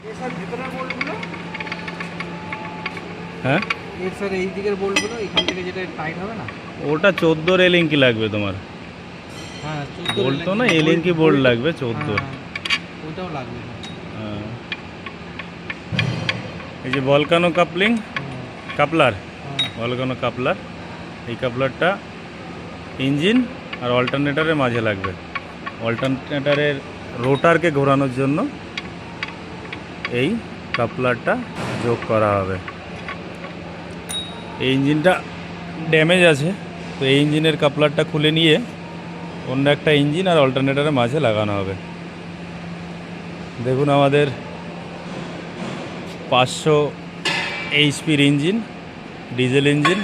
Sir ভেতরের বোল্টগুলো, হ্যাঁ এর স্যার এই দিকের বোল্টগুলো এখান থেকে যেটা টাইট হবে না? ওটা 14 এলিঙ্কি লাগবে তোমার। হ্যাঁ, বোল্ট তো না, এলিঙ্কি বোল্ট লাগবে 14। ওটাও লাগবে। হ্যাঁ, এই যে volcano coupling, coupler, volcano coupler, এই কাপলারটা ইঞ্জিন আর অল্টারনেটারের মাঝে লাগবে। অল্টারনেটারের রোটারকে ঘোরানোর জন্য এই কাপলারটা যোগ করা হবে। এই ইঞ্জিনটা ড্যামেজ আছে, তো এই ইঞ্জিনের কাপলারটা খুলে নিয়ে অন্য একটা ইঞ্জিন আর অল্টারনেটারের মাঝে লাগানো হবে। দেখুন আমাদের 500 এইচপির ইঞ্জিন, ডিজেল ইঞ্জিন,